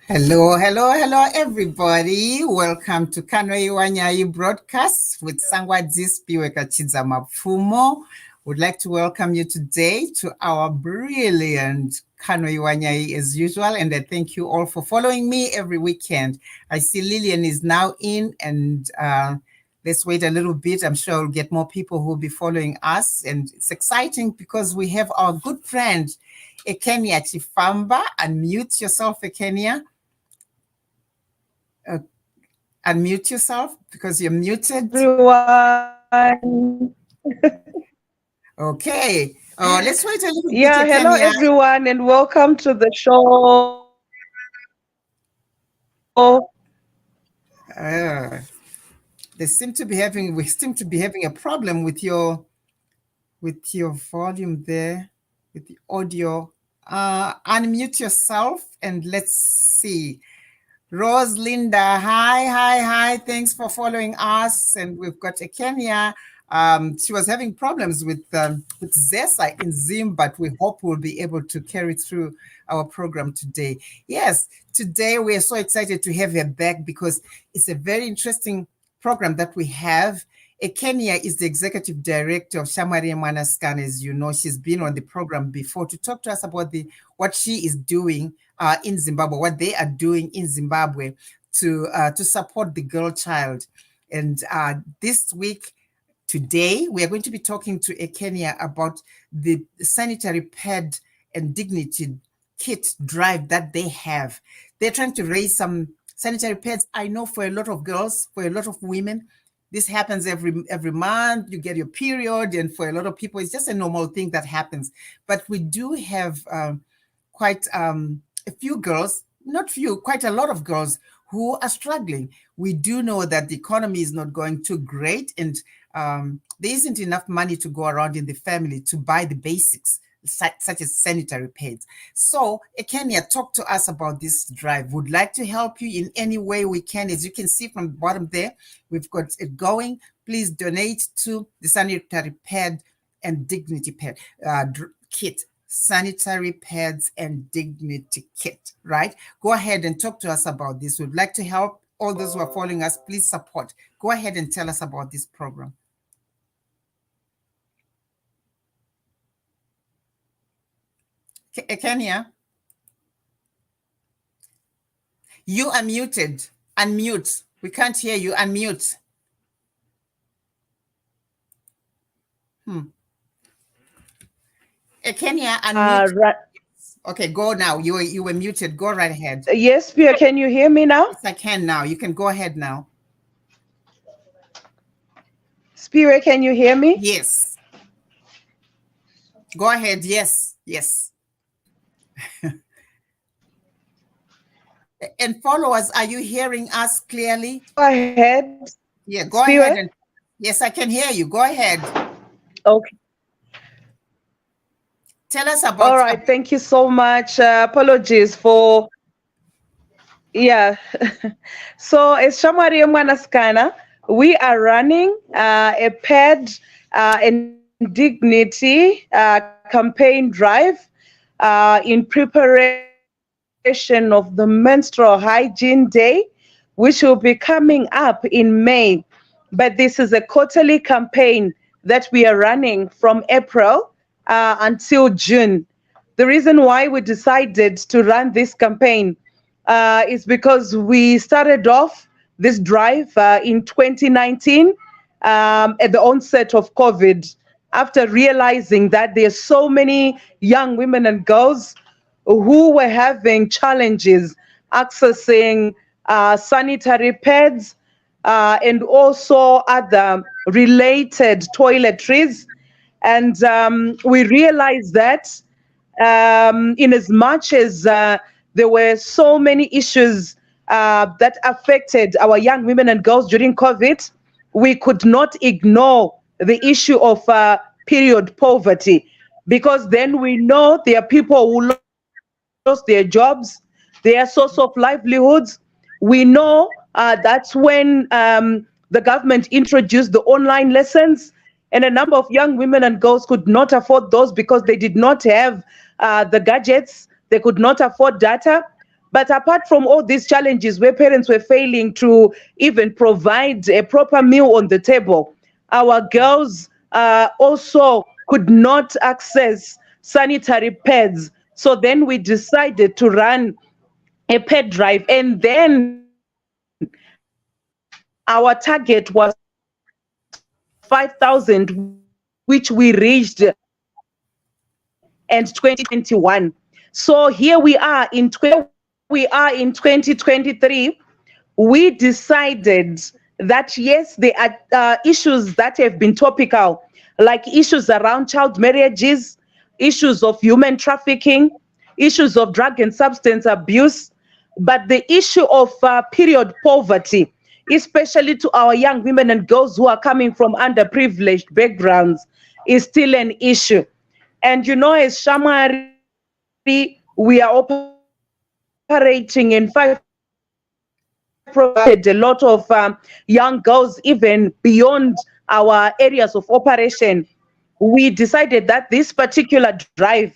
Hello, everybody. Welcome to Shamwariyemwanasikana broadcast with Sangwadzispiwe Kachidza Mapfumo. Would like to welcome you today to our brilliant Shamwariyemwanasikana as usual, and I thank you all for following me every weekend. I see Lillian is now in, and let's wait a little bit. I'm sure we'll get more people who will be following us, and it's exciting because we have our good friend Ekenia Chifamba. Unmute yourself, Ekenia. Unmute yourself because you're muted. Everyone. Okay. Let's wait a little bit. Yeah, hello everyone and welcome to the show. We seem to be having a problem with your volume there, with the audio. Unmute yourself and let's see. Rose Linda, hi. Thanks for following us. And we've got Ekenia. She was having problems with Zesa in Zim, but we hope we'll be able to carry through our program today. Yes, today we are so excited to have her back because it's a very interesting program that we have. Ekenia is the executive director of Shamwariyemwanasikana. As you know, she's been on the program before to talk to us about what she is doing in Zimbabwe, what they are doing in Zimbabwe to support the girl child. And this week, today, we are going to be talking to Ekenia about the sanitary pad and dignity kit drive that they have. They're trying to raise some sanitary pads. I know for a lot of girls, for a lot of women, this happens every month. You get your period, and for a lot of people, it's just a normal thing that happens. But we do have quite a few girls, not few, quite a lot of girls who are struggling. We do know that the economy is not going too great, and there isn't enough money to go around in the family to buy the basics, such as sanitary pads. So, Ekenia, talk to us about this drive. Would like to help you in any way we can. As you can see from the bottom there, we've got it going. Please donate to the sanitary pad and dignity pad kit. Sanitary pads and dignity kit, right? Go ahead and talk to us about this. We'd like to help all those who are following us. Please support. Go ahead and tell us about this program. Kenya, you are muted. Unmute. We can't hear you. Unmute. Kenya, unmute. Right. Okay, go now. You were muted. Go right ahead. Yes, Pia, can you hear me now? Yes, I can now. You can go ahead now. Spirit, can you hear me? Yes. Go ahead. Yes. And followers, are you hearing us clearly? Go ahead. Yeah, go ahead. Yes, I can hear you. Go ahead. Okay. Tell us about. All right. Thank you so much. Apologies for. Yeah. So as Shamwariyemwanasikana, we are running a pad and dignity campaign drive in preparation of the Menstrual Hygiene Day, which will be coming up in May. But this is a quarterly campaign that we are running from April until June. The reason why we decided to run this campaign is because we started off this drive in 2019 at the onset of COVID, after realizing that there's so many young women and girls who were having challenges accessing sanitary pads and also other related toiletries. And we realized that in as much as there were so many issues that affected our young women and girls during COVID, we could not ignore the issue of period poverty, because then we know there are people who lost their jobs, their source of livelihoods. We know that's when the government introduced the online lessons, and a number of young women and girls could not afford those because they did not have the gadgets, they could not afford data. But apart from all these challenges where parents were failing to even provide a proper meal on the table, our girls also could not access sanitary pads. So then we decided to run a pet drive, and then our target was 5,000, which we reached in 2021. So here we are in 2023. We decided that yes, there are issues that have been topical, like issues around child marriages, issues of human trafficking, issues of drug and substance abuse, but the issue of period poverty, especially to our young women and girls who are coming from underprivileged backgrounds, is still an issue. And you know, as Shamwari, we are operating in 5 provinces. We supported a lot of young girls even beyond our areas of operation. We decided that this particular drive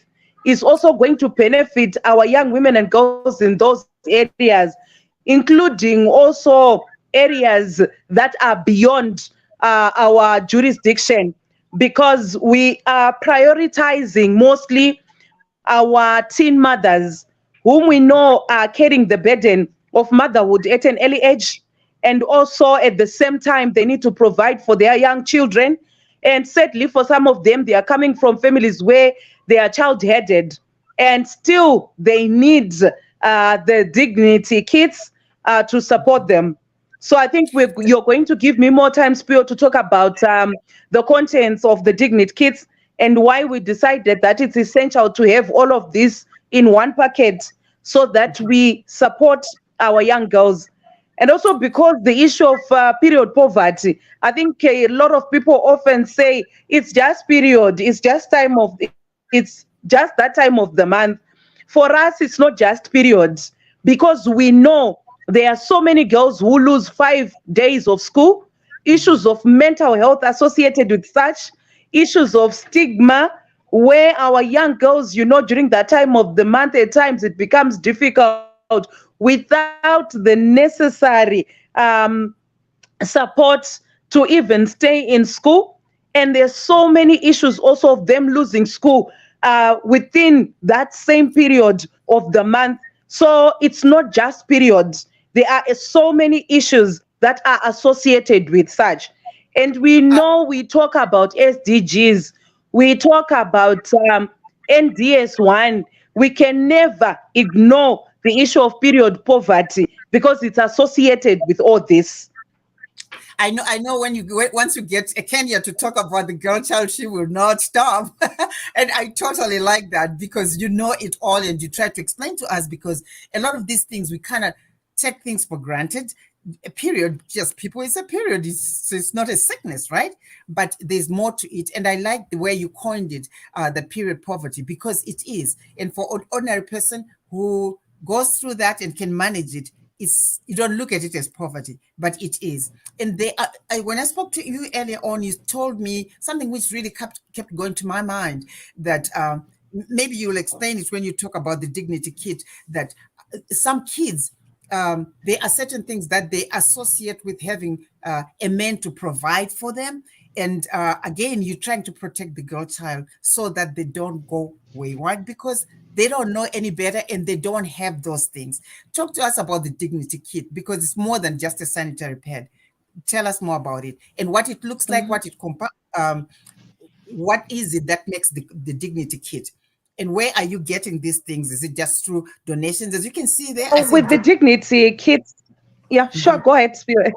is also going to benefit our young women and girls in those areas, including also areas that are beyond our jurisdiction, because we are prioritizing mostly our teen mothers, whom we know are carrying the burden of motherhood at an early age, and also at the same time they need to provide for their young children. And sadly, for some of them, they are coming from families where they are child-headed, and still they need the dignity kits to support them. So I think you're going to give me more time, Spio, to talk about the contents of the dignity kits and why we decided that it's essential to have all of this in one packet so that we support our young girls. And also because the issue of period poverty, I think a lot of people often say it's just period, it's just that time of the month. For us, it's not just periods, because we know there are so many girls who lose 5 days of school, issues of mental health associated with such, issues of stigma, where our young girls, you know, during that time of the month, at times it becomes difficult without the necessary support to even stay in school. And there's so many issues also of them losing school within that same period of the month. So it's not just periods. There are so many issues that are associated with such. And we know we talk about SDGs, we talk about NDS1. We can never ignore the issue of period poverty because it's associated with all this. I know when once you get Ekenia to talk about the girl child, she will not stop. And I totally like that because you know it all and you try to explain to us, because a lot of these things we kind of take things for granted. A period, just people, it's a period. It's not a sickness, right? But there's more to it. And I like the way you coined it, the period poverty, because it is. And for an ordinary person who goes through that and can manage it, you don't look at it as poverty, but it is. And when I spoke to you earlier on, you told me something which really kept going to my mind, that maybe you'll explain it when you talk about the dignity kit, that some kids, there are certain things that they associate with having a man to provide for them. And again, you're trying to protect the girl child so that they don't go wayward, because they don't know any better and they don't have those things. Talk to us about the dignity kit, because it's more than just a sanitary pad. Tell us more about it and what it looks like, what is it that makes the dignity kit, and where are you getting these things? Is it just through donations? As you can see there, With the dignity kits, yeah, sure, go ahead, Spirit.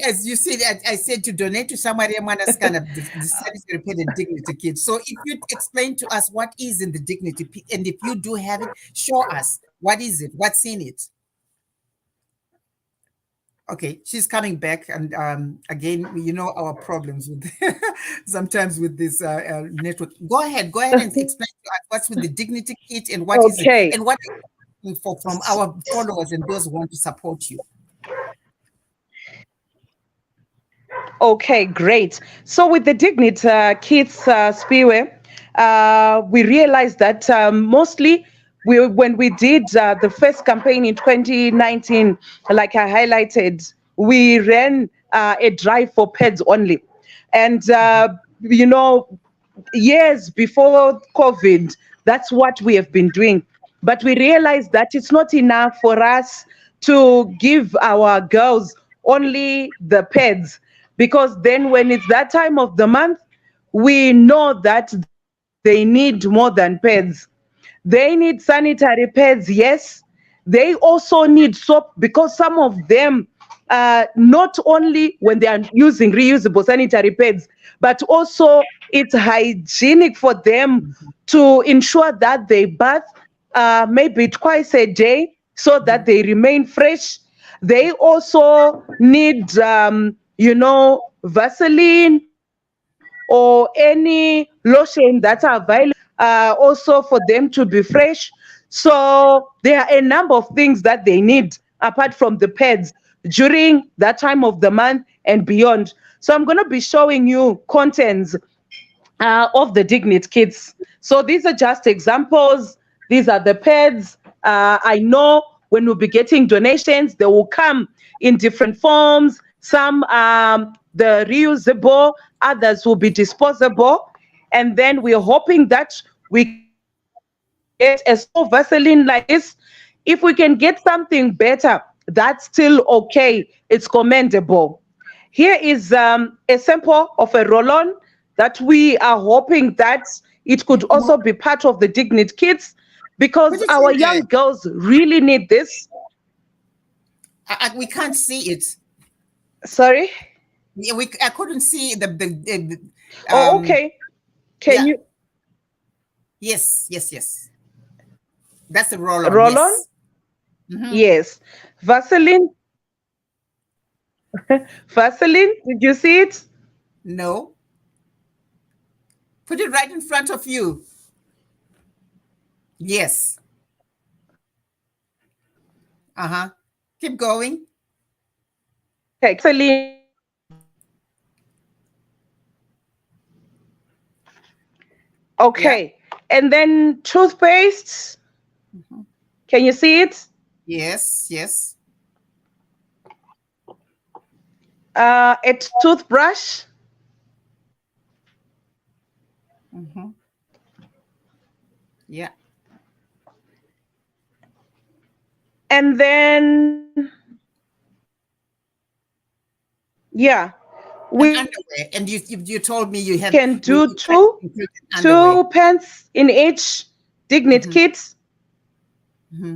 As you said, I said to donate to Shamwariyemwanasikana, the Sanitary Pad and Dignity Kit. So if you explain to us what is in the and if you do have it, show us what is it, what's in it. Okay, she's coming back, and again, you know our problems with sometimes with this network. Go ahead and explain to us what's with the Dignity Kit and what is it, Okay. and what are you looking for from our followers and those who want to support you. Okay, great. So with the Dignity Kids Spiwe, we realized that mostly when we did the first campaign in 2019, like I highlighted, we ran a drive for pets only. And, years before COVID, that's what we have been doing. But we realized that it's not enough for us to give our girls only the pads, because then when it's that time of the month, we know that they need more than pads. They need sanitary pads, yes. They also need soap, because some of them, not only when they are using reusable sanitary pads, but also it's hygienic for them to ensure that they bath maybe twice a day so that they remain fresh. They also need, Vaseline or any lotion that's available, also for them to be fresh. So there are a number of things that they need apart from the pads during that time of the month and beyond. So I'm going to be showing you contents of the Dignity Kits. So these are just examples. These are the pads. I know when we'll be getting donations, they will come in different forms. Some the reusable, others will be disposable. And then we're hoping that we can get a small Vaseline like this. If we can get something better, that's still okay. It's commendable. Here is a sample of a roll-on that we are hoping that it could also be part of the Dignity Kits, Put because it our in young there. girls really need this. We can't see it. Sorry? Yeah, I couldn't see Oh, okay. Can yeah, you yes. That's a roll on. roll on? Yes. Hmm. Yes. Vaseline. Vaseline, did you see it? No. Put it right in front of you. Yes. Uh-huh. Keep going. Okay, Vaseline. Yeah. Okay. And then toothpaste. Mhm. Can you see it? Yes. A toothbrush. Hmm. Yeah. And then, yeah, And we can underwear. do And you told me you had two you had included underwear. pants in each Dignity Hmm. Kit. Hmm.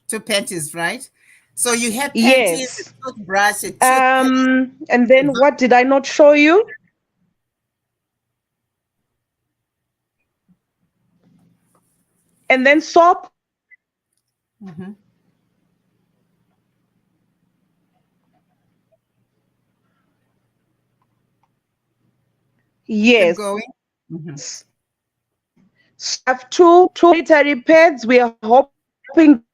Two panties, right? So you had panties, a Yes. toothbrush, a toothpaste, And then what did I not show you? And then soap. mhm. Keep Yes. going. Hmm. So we have two sanitary pads. We are hoping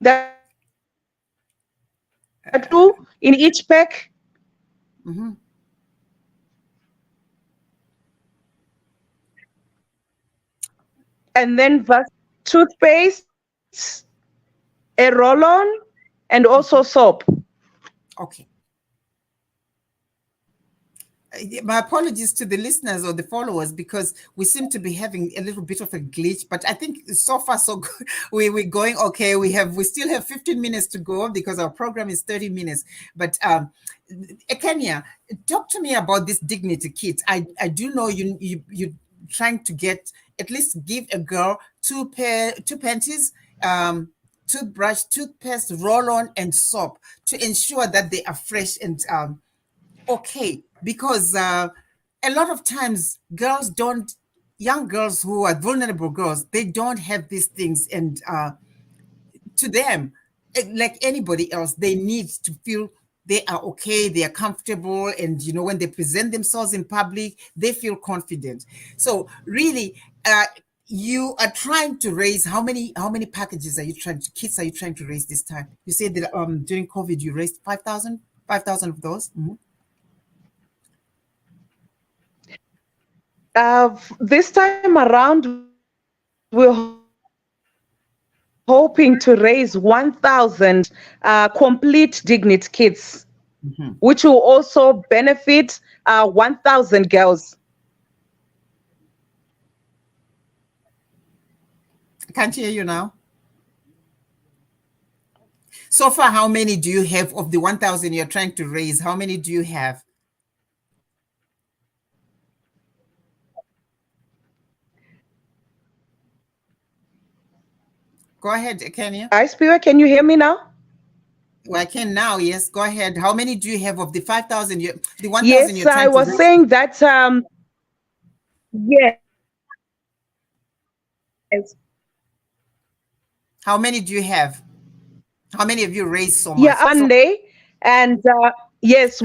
that we can get two in each pack. Hmm. And then toothpaste, a roll-on, and also soap. Okay. My apologies to the listeners or the followers, because we seem to be having a little bit of a glitch, but I think so far so good. We're going okay. We still have 15 minutes to go because our program is 30 minutes. But Ekenia, talk to me about this Dignity Kit. I do know you trying to get, at least give a girl two panties, toothbrush, toothpaste, roll-on, and soap to ensure that they are fresh and okay. Because a lot of times young girls who are vulnerable girls, they don't have these things, and to them, like anybody else, they need to feel they are okay, they are comfortable, and when they present themselves in public, they feel confident. So really, you are trying to raise how many packages kids are you trying to raise this time? You said that during COVID you raised 5,000 of those. This time around, we're hoping to raise 1,000 complete Dignity kits, which will also benefit 1,000 girls. I can't hear you now. So far, how many do you have of the 1,000 you're trying to raise? How many do you have? Go ahead, Ekenia. Hi, Spirit, can you hear me now? Well, I can now. Yes, go ahead. How many do you have of the 5,000? The 1,000 Yes, you're I trying to was raise? saying that. Yes. How many do you have? How many of you raised so Yeah, much? Monday, and yes,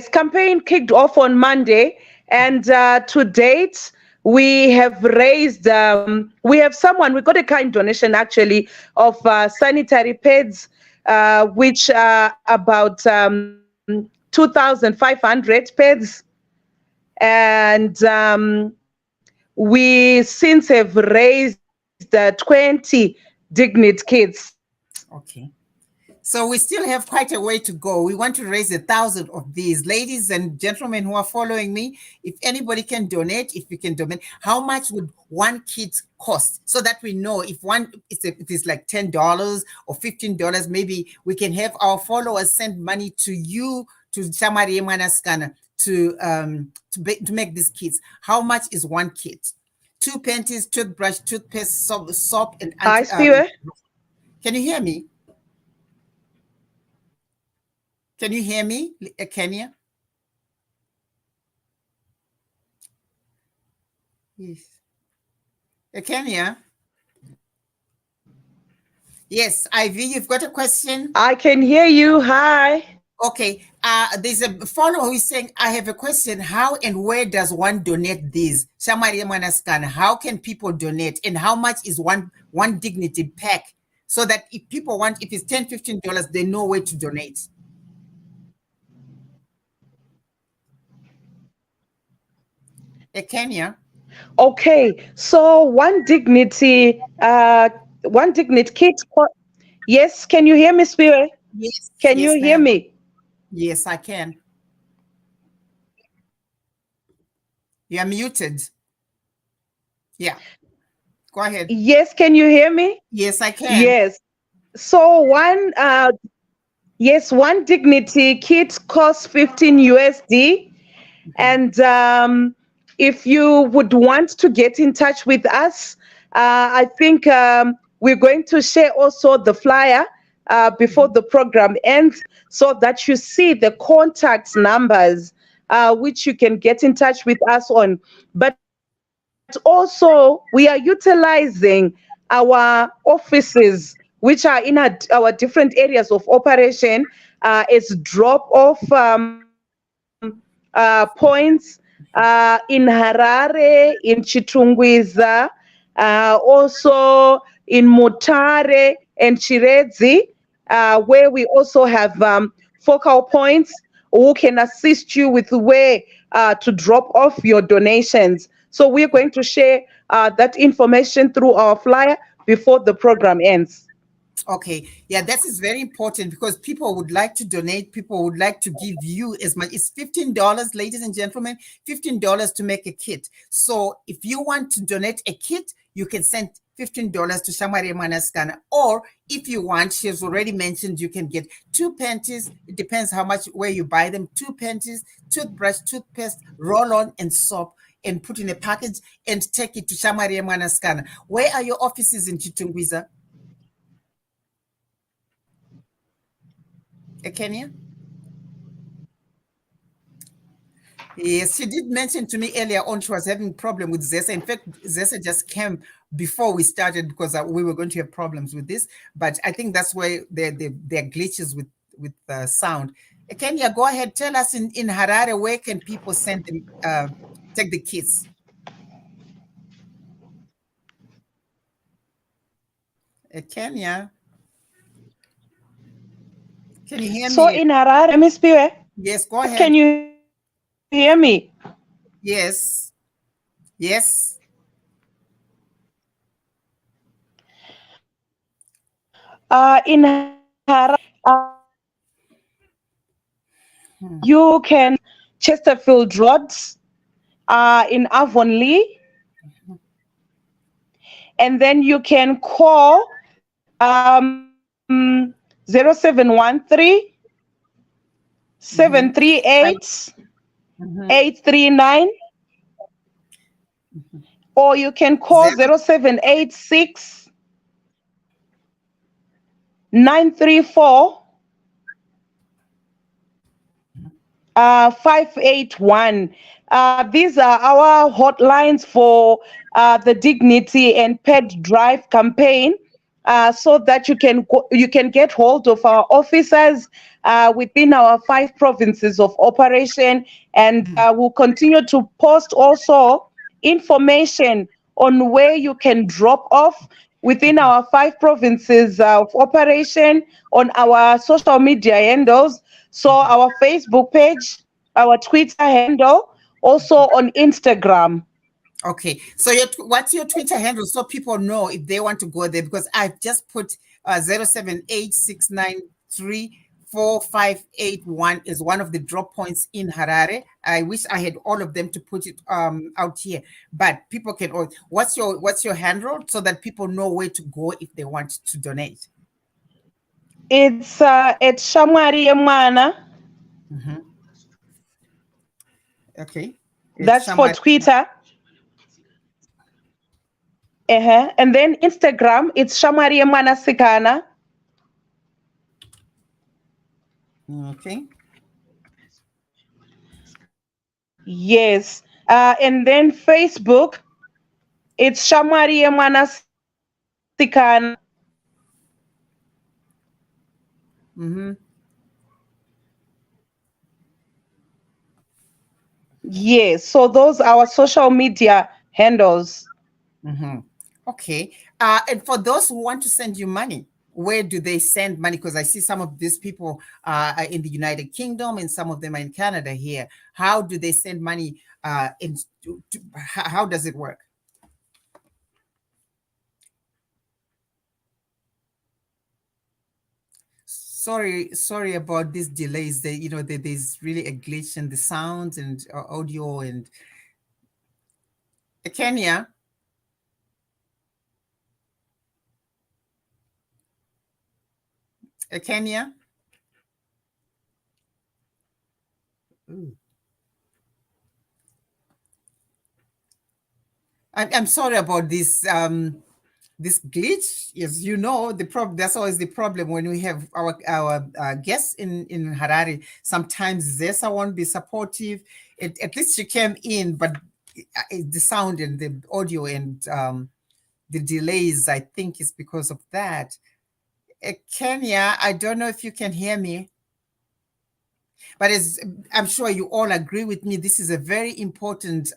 campaign kicked off on Monday, and to date we have raised. We have someone. We got a kind donation actually of sanitary pads, which are about 2,500 pads, and we since have raised 20 Dignity kits. Okay. So we still have quite a way to go. We want to raise 1,000 of these. Ladies and gentlemen who are following me, if anybody can donate, if you can donate, how much would one kit cost? So that we know if it is like $10 or $15, maybe we can have our followers send money to you, to Shamwariyemwanasikana, to make these kits. How much is one kit? 2 panties, toothbrush, toothpaste, soap, and Hi, Spirit. can you hear me? Can you hear me, Ekenia? Yes. Ekenia? Yes, Ivy, you've got a question? I can hear you. Hi. Okay. There's a follower who is saying, I have a question. How and where does one donate these? Shamwariyemwanasikana, how can people donate? And how much is one dignity pack? So that if people want, if it's $10, $15, they know where to donate. Ekenia? Okay, so one dignity kit. Yes, can you hear me, Spirit? Yes, Can you yes, hear ma'am. me? Yes, I can. You're muted. Yeah. Go ahead. Yes, can you hear me? Yes, I can. Yes. So one dignity kit costs 15 USD. And if you would want to get in touch with us, I think we're going to share also the flyer before the program ends so that you see the contact numbers which you can get in touch with us on. But also, we are utilizing our offices, which are in our different areas of operation, as drop-off points in Harare, in Chitungwiza, also in Mutare and Chiredzi, where we also have focal points who can assist you with where to drop off your donations. So we're going to share that information through our flyer before the program ends. Okay. Yeah, that is very important because people would like to donate. People would like to give you as much. It's $15, ladies and gentlemen, $15 to make a kit. So if you want to donate a kit, you can send $15 to Shamwariyemwanasikana. Or if you want, she has already mentioned you can get 2 panties. It depends how much, where you buy them. 2 panties, toothbrush, toothpaste, roll-on, and soap, and put in a package and take it to Shamwariyemwanasikana. Where are your offices in Chitungwiza? Ekenia? Yes, she did mention to me earlier on she was having problem with Zesa. In fact, Zesa just came before we started because we were going to have problems with this. But I think that's where there are glitches with sound. Kenya, go ahead. Tell us in Harare, where can people send them, take the kids? Kenya, can you hear So me? in Harare, Miss Piwe, Yes, go can ahead. you hear me? Yes, yes. In Harare, Hmm. you can Chesterfield Road, in Avonlea, and then you can call 0713 Mm-hmm. 738 Mm-hmm. 839, or you can call Zero. 0786 934 581. These are our hotlines for the Dignity and Pet Drive campaign, so that you can get hold of our officers within our 5 provinces of operation, and we'll continue to post also information on where you can drop off within our 5 provinces of operation on our social media handles. So our Facebook page, our Twitter handle, also on Instagram. Okay, so what's your Twitter handle so people know if they want to go there? Because I've just put 0786934581 is one of the drop points in Harare. I wish I had all of them to put it out here, but people can. What's your handle so that people know where to go if they want to donate? It's Shamwariyemwana. Mm-hmm. Okay, it's That's for Shamari. Twitter. And then Instagram, it's Shamwariyemwanasikana. Okay. Yes. And then Facebook, it's Shamwariyemwanasikana. Mm-hmm. Yes. So those are our social media handles. Mm-hmm. Okay. And for those who want to send you money, where do they send money? Because I see some of these people are in the United Kingdom and some of them are in Canada here. How do they send money? How does it work? Sorry about these delays. There's really a glitch in the sound and audio and Kenya. Kenya. Ooh. I'm sorry about this glitch. Yes, the problem. That's always the problem when we have our guests in Harare. Sometimes Zesa won't be supportive. At least she came in, but the sound and the audio and the delays, I think, is because of that. Kenya, I don't know if you can hear me. But as I'm sure you all agree with me, this is a very important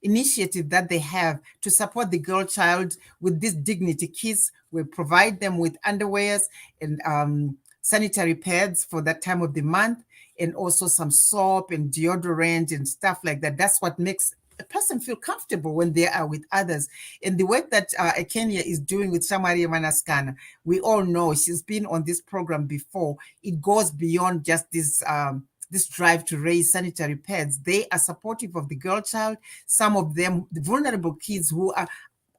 initiative that they have to support the girl child with this dignity kits. We provide them with underwears and sanitary pads for that time of the month, and also some soap and deodorant and stuff like that. That's what makes a person feel comfortable when they are with others. And the work that Ekenia is doing with Shamwariyemwanasikana, we all know she's been on this program before. It goes beyond just this drive to raise sanitary pads. They are supportive of the girl child. Some of them, the vulnerable kids who are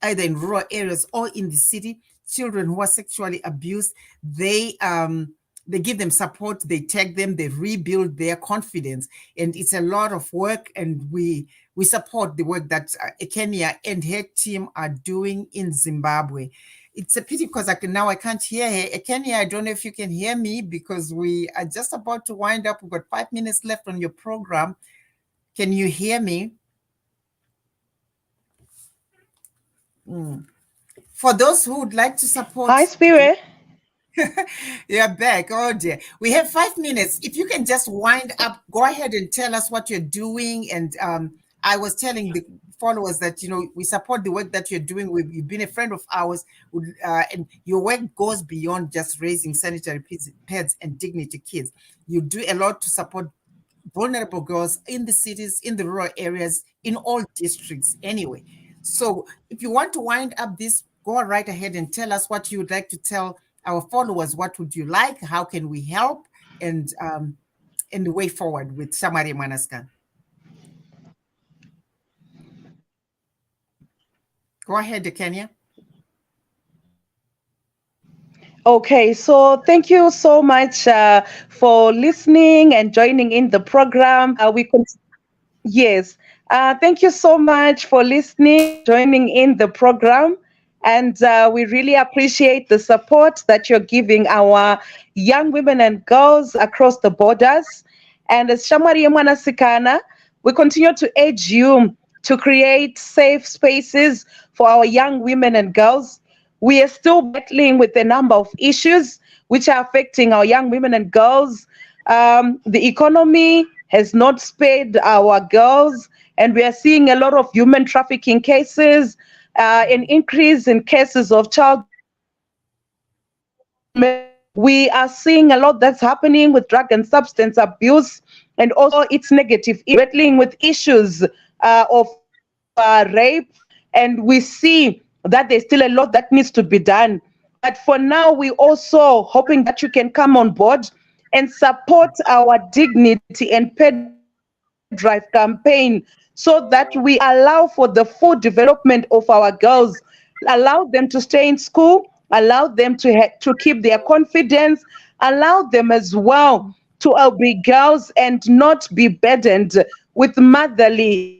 either in rural areas or in the city, children who are sexually abused, they give them support, they take them, they rebuild their confidence. And it's a lot of work, and we support the work that Ekenia and her team are doing in Zimbabwe. it's a pity because now I can't hear her. Ekenia, I don't know if you can hear me because we are just about to wind up. We've got 5 minutes left on your program. Can you hear me? For those who would like to support... Hi, Spirit. You're back. Oh dear. We have 5 minutes. If you can just wind up, go ahead and tell us what you're doing. And I was telling the followers that, we support the work that you're doing. You've been a friend of ours, and your work goes beyond just raising sanitary pads and dignity kids. You do a lot to support vulnerable girls in the cities, in the rural areas, in all districts anyway. So if you want to wind up this, go right ahead and tell us what you would like to tell our followers. What would you like? How can we help? And the way forward with Shamwariyemwanasikana. Go ahead, Ekenia. Okay, so thank you so much for listening and joining in the program. Yes, thank you so much for listening, joining in the program. And we really appreciate the support that you're giving our young women and girls across the borders. And as Shamwariyemwanasikana, we continue to urge you to create safe spaces for our young women and girls. We are still battling with a number of issues which are affecting our young women and girls. The economy has not spared our girls, and we are seeing a lot of human trafficking cases, an increase in cases of child. We are seeing a lot that's happening with drug and substance abuse, and also its negative, battling with issues of rape, and we see that there's still a lot that needs to be done. But for now, we also hoping that you can come on board and support our Dignity and Pay Drive campaign so that we allow for the full development of our girls, allow them to stay in school, allow them to keep their confidence, allow them as well to be girls and not be burdened with motherly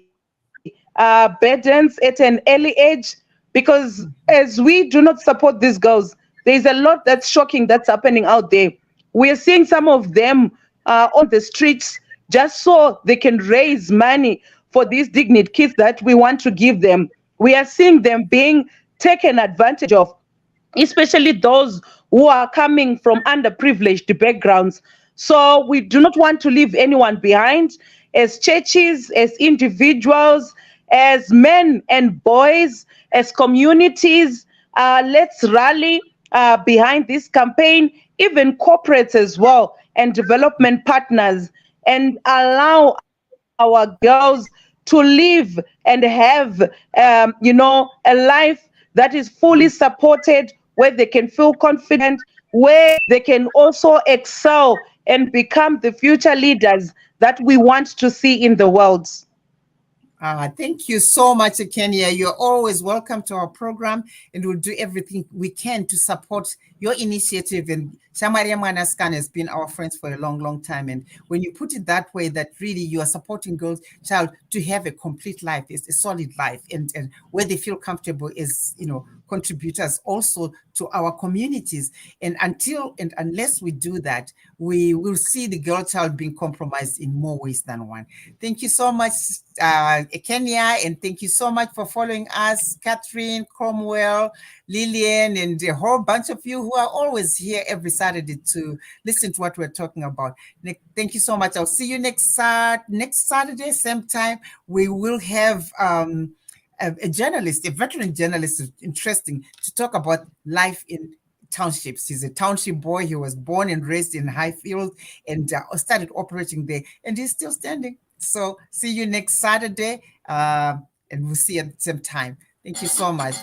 burdens at an early age, because as we do not support these girls, there's a lot that's shocking that's happening out there. We are seeing some of them on the streets just so they can raise money for these dignity kids that we want to give them. We are seeing them being taken advantage of, especially those who are coming from underprivileged backgrounds. So we do not want to leave anyone behind. As churches, as individuals, as men and boys, as communities, let's rally behind this campaign, even corporates as well, and development partners, and allow our girls to live and have, a life that is fully supported, where they can feel confident, where they can also excel and become the future leaders that we want to see in the world. Thank you so much, Ekenia. You're always welcome to our program, and we'll do everything we can to support your initiative. And Shamwariyemwanasikana has been our friends for a long, long time. And when you put it that way, that really you are supporting girls, child, to have a complete life, is a solid life, and where they feel comfortable as, contributors also to our communities. And unless we do that, we will see the girl child being compromised in more ways than one. Thank you so much, Ekenia, and thank you so much for following us, Catherine, Cromwell, Lillian, and a whole bunch of you who are always here every Saturday to listen to what we're talking about. Thank you so much. I'll see you next Saturday, same time. We will have a journalist, a veteran journalist, interesting, to talk about life in townships. He's a township boy. He was born and raised in Highfield and started operating there, and he's still standing. So see you next Saturday, and we'll see you at the same time. Thank you so much.